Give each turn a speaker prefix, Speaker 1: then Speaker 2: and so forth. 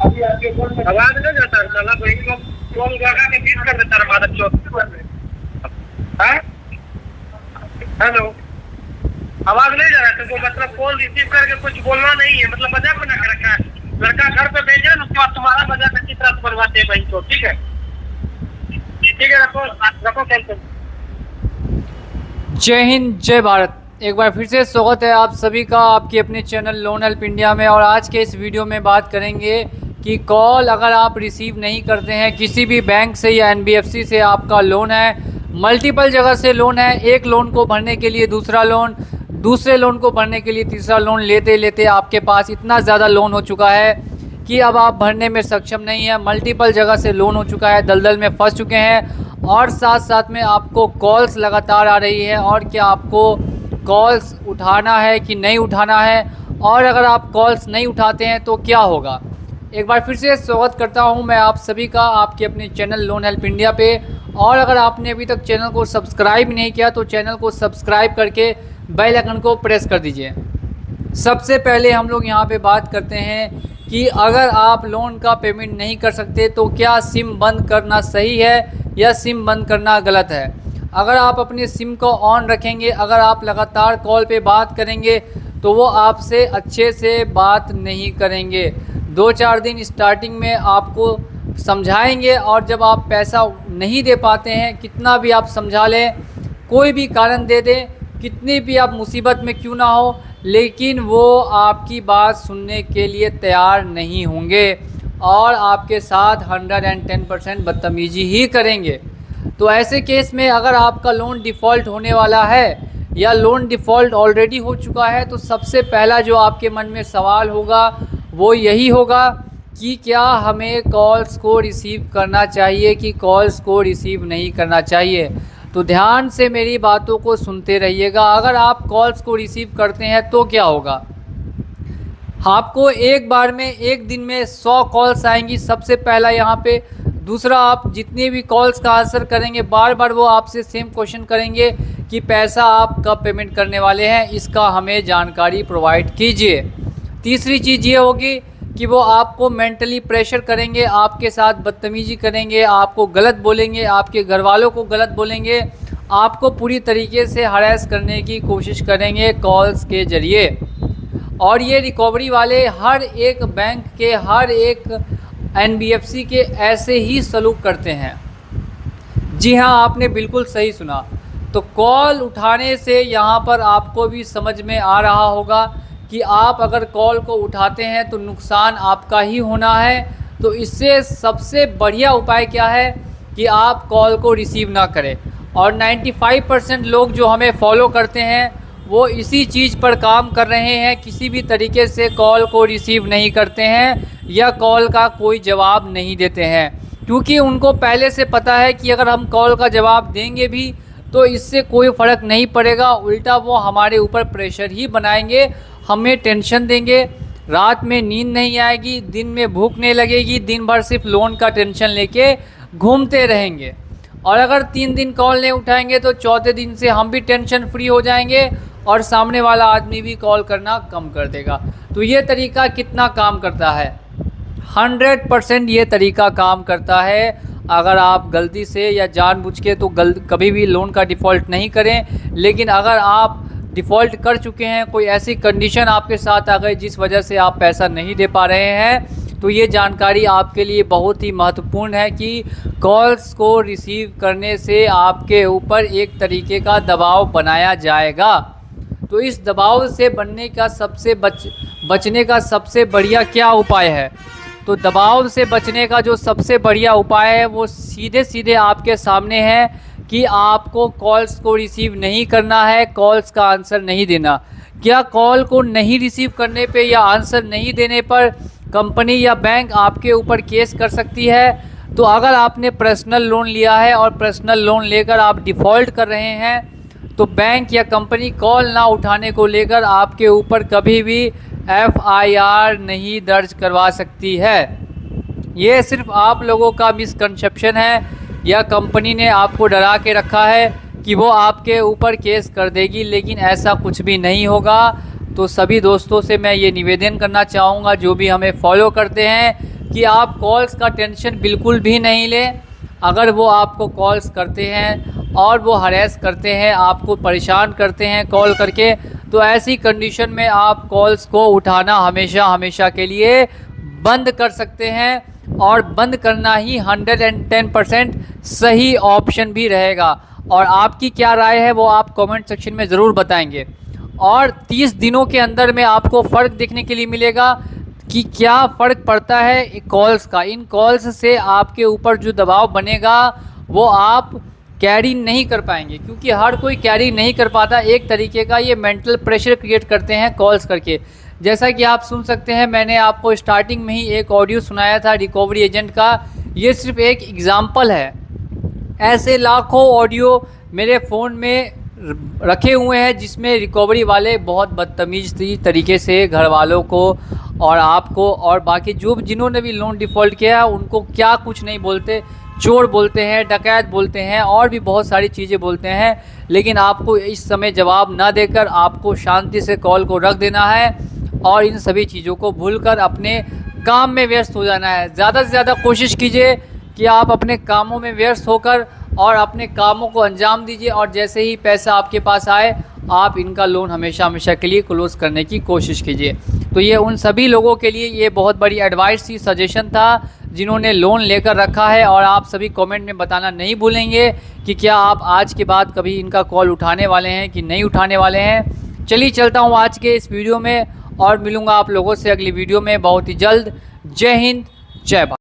Speaker 1: आवाज नहीं जाता साला भाई कॉल लगा के बीट कर देता मादर चौथ। हाँ हेलो आवाज नहीं जा रहा है तुमको, मतलब कॉल रिसीव करके कुछ बोलना नहीं है, मतलब मजाक बना के रखा है। लड़का घर पे भेजे ना उसके बाद तुम्हारा मजाक अच्छी तरह से बनवाते हैं भाई। तो ठीक है रखो रखो कैंसिल।
Speaker 2: जय हिंद जय भारत। एक बार फिर से स्वागत है आप सभी का आपके अपने चैनल लोन हेल्प इंडिया में। और आज के इस वीडियो में बात करेंगे कि कॉल अगर आप रिसीव नहीं करते हैं किसी भी बैंक से या एनबीएफसी से, आपका लोन है, मल्टीपल जगह से लोन है, एक लोन को भरने के लिए दूसरा लोन, दूसरे लोन को भरने के लिए तीसरा लोन, लेते लेते आपके पास इतना ज़्यादा लोन हो चुका है कि अब आप भरने में सक्षम नहीं है, मल्टीपल जगह से लोन हो चुका है, दलदल में फंस चुके हैं और साथ साथ में आपको कॉल्स लगातार आ रही है और क्या आपको कॉल्स उठाना है कि नहीं उठाना है, और अगर आप कॉल्स नहीं उठाते हैं तो क्या होगा। एक बार फिर से स्वागत करता हूं मैं आप सभी का आपके अपने चैनल लोन हेल्प इंडिया पे। और अगर आपने अभी तक चैनल को सब्सक्राइब नहीं किया तो चैनल को सब्सक्राइब करके बेल आइकन को प्रेस कर दीजिए। सबसे पहले हम लोग यहां पे बात करते हैं कि अगर आप लोन का पेमेंट नहीं कर सकते तो क्या सिम बंद करना सही है या सिम बंद करना गलत है। अगर आप अपने सिम को ऑन रखेंगे, अगर आप लगातार कॉल पे बात करेंगे तो वो आपसे अच्छे से बात नहीं करेंगे। 2-4 दिन स्टार्टिंग में आपको समझाएंगे और जब आप पैसा नहीं दे पाते हैं, कितना भी आप समझा लें, कोई भी कारण दे दें, कितनी भी आप मुसीबत में क्यों ना हो, लेकिन वो आपकी बात सुनने के लिए तैयार नहीं होंगे और आपके साथ 110% बदतमीजी ही करेंगे। तो ऐसे केस में अगर आपका लोन डिफ़ॉल्ट होने वाला है या लोन डिफ़ॉल्ट ऑलरेडी हो चुका है तो सबसे पहला जो आपके मन में सवाल होगा वो यही होगा कि क्या हमें कॉल्स को रिसीव करना चाहिए कि कॉल्स को रिसीव नहीं करना चाहिए। तो ध्यान से मेरी बातों को सुनते रहिएगा। अगर आप कॉल्स को रिसीव करते हैं तो क्या होगा, आपको एक बार में एक दिन में 100 कॉल्स आएंगी सबसे पहला यहाँ पे। दूसरा, आप जितने भी कॉल्स का आंसर करेंगे बार बार वो आपसे सेम क्वेश्चन करेंगे कि पैसा आप कब पेमेंट करने वाले हैं, इसका हमें जानकारी प्रोवाइड कीजिए। तीसरी चीज़ ये होगी कि वो आपको मेंटली प्रेशर करेंगे, आपके साथ बदतमीजी करेंगे, आपको गलत बोलेंगे, आपके घर वालों को गलत बोलेंगे, आपको पूरी तरीके से हरास करने की कोशिश करेंगे कॉल्स के ज़रिए। और ये रिकवरी वाले हर एक बैंक के, हर एक एनबीएफसी के ऐसे ही सलूक करते हैं। जी हाँ, आपने बिल्कुल सही सुना। तो कॉल उठाने से यहाँ पर आपको भी समझ में आ रहा होगा कि आप अगर कॉल को उठाते हैं तो नुकसान आपका ही होना है। तो इससे सबसे बढ़िया उपाय क्या है कि आप कॉल को रिसीव ना करें। और 95% लोग जो हमें फॉलो करते हैं वो इसी चीज़ पर काम कर रहे हैं, किसी भी तरीके से कॉल को रिसीव नहीं करते हैं या कॉल का कोई जवाब नहीं देते हैं, क्योंकि उनको पहले से पता है कि अगर हम कॉल का जवाब देंगे भी तो इससे कोई फ़र्क नहीं पड़ेगा, उल्टा वो हमारे ऊपर प्रेशर ही बनाएंगे, हमें टेंशन देंगे, रात में नींद नहीं आएगी, दिन में भूख नहीं लगेगी, दिन भर सिर्फ लोन का टेंशन लेके घूमते रहेंगे। और अगर 3 दिन कॉल नहीं उठाएंगे तो चौथे दिन से हम भी टेंशन फ्री हो जाएंगे और सामने वाला आदमी भी कॉल करना कम कर देगा। तो ये तरीका कितना काम करता है? 100% ये तरीका काम करता है। अगर आप गलती से या जानबूझ के तो कभी भी लोन का डिफ़ॉल्ट नहीं करें, लेकिन अगर आप डिफ़ॉल्ट कर चुके हैं, कोई ऐसी कंडीशन आपके साथ आ गई जिस वजह से आप पैसा नहीं दे पा रहे हैं, तो ये जानकारी आपके लिए बहुत ही महत्वपूर्ण है कि कॉल्स को रिसीव करने से आपके ऊपर एक तरीके का दबाव बनाया जाएगा। तो इस दबाव से बनने का बचने का सबसे बढ़िया क्या उपाय है? तो दबाव से बचने का जो सबसे बढ़िया उपाय है वो सीधे सीधे आपके सामने है कि आपको कॉल्स को रिसीव नहीं करना है, कॉल्स का आंसर नहीं देना। क्या कॉल को नहीं रिसीव करने पे या आंसर नहीं देने पर कंपनी या बैंक आपके ऊपर केस कर सकती है? तो अगर आपने पर्सनल लोन लिया है और पर्सनल लोन लेकर आप डिफ़ॉल्ट कर रहे हैं तो बैंक या कंपनी कॉल ना उठाने को लेकर आपके ऊपर कभी भी FIR नहीं दर्ज करवा सकती है। ये सिर्फ आप लोगों का मिसकंसेप्शन है या कंपनी ने आपको डरा के रखा है कि वो आपके ऊपर केस कर देगी, लेकिन ऐसा कुछ भी नहीं होगा। तो सभी दोस्तों से मैं ये निवेदन करना चाहूँगा जो भी हमें फॉलो करते हैं कि आप कॉल्स का टेंशन बिल्कुल भी नहीं लें। अगर वो आपको कॉल्स करते हैं और वो हरेस करते हैं, आपको परेशान करते हैं कॉल करके, तो ऐसी कंडीशन में आप कॉल्स को उठाना हमेशा हमेशा के लिए बंद कर सकते हैं। और बंद करना ही 110% सही ऑप्शन भी रहेगा। और आपकी क्या राय है वो आप कमेंट सेक्शन में ज़रूर बताएंगे। और 30 दिनों के अंदर में आपको फ़र्क देखने के लिए मिलेगा कि क्या फ़र्क पड़ता है कॉल्स का। इन कॉल्स से आपके ऊपर जो दबाव बनेगा वो आप कैरी नहीं कर पाएंगे, क्योंकि हर कोई कैरी नहीं कर पाता। एक तरीके का ये मेंटल प्रेशर क्रिएट करते हैं कॉल्स करके। जैसा कि आप सुन सकते हैं, मैंने आपको स्टार्टिंग में ही एक ऑडियो सुनाया था रिकवरी एजेंट का। ये सिर्फ एक एग्ज़ाम्पल है। ऐसे लाखों ऑडियो मेरे फ़ोन में रखे हुए हैं जिसमें रिकवरी वाले बहुत बदतमीज़ तरीके से घर वालों को और आपको और बाकी जिन्होंने भी लोन डिफ़ॉल्ट किया उनको क्या कुछ नहीं बोलते, चोर बोलते हैं, डकैत बोलते हैं और भी बहुत सारी चीज़ें बोलते हैं। लेकिन आपको इस समय जवाब ना देकर आपको शांति से कॉल को रख देना है और इन सभी चीज़ों को भूलकर अपने काम में व्यस्त हो जाना है। ज़्यादा से ज़्यादा कोशिश कीजिए कि आप अपने कामों में व्यस्त होकर और अपने कामों को अंजाम दीजिए, और जैसे ही पैसा आपके पास आए आप इनका लोन हमेशा हमेशा के लिए क्लोज़ करने की कोशिश कीजिए। तो ये उन सभी लोगों के लिए ये बहुत बड़ी एडवाइस थी, सजेशन था, जिन्होंने लोन लेकर रखा है। और आप सभी कमेंट में बताना नहीं भूलेंगे कि क्या आप आज के बाद कभी इनका कॉल उठाने वाले हैं कि नहीं उठाने वाले हैं। चलिए चलता हूँ आज के इस वीडियो में और मिलूँगा आप लोगों से अगली वीडियो में बहुत ही जल्द। जय हिंद, जय भारत।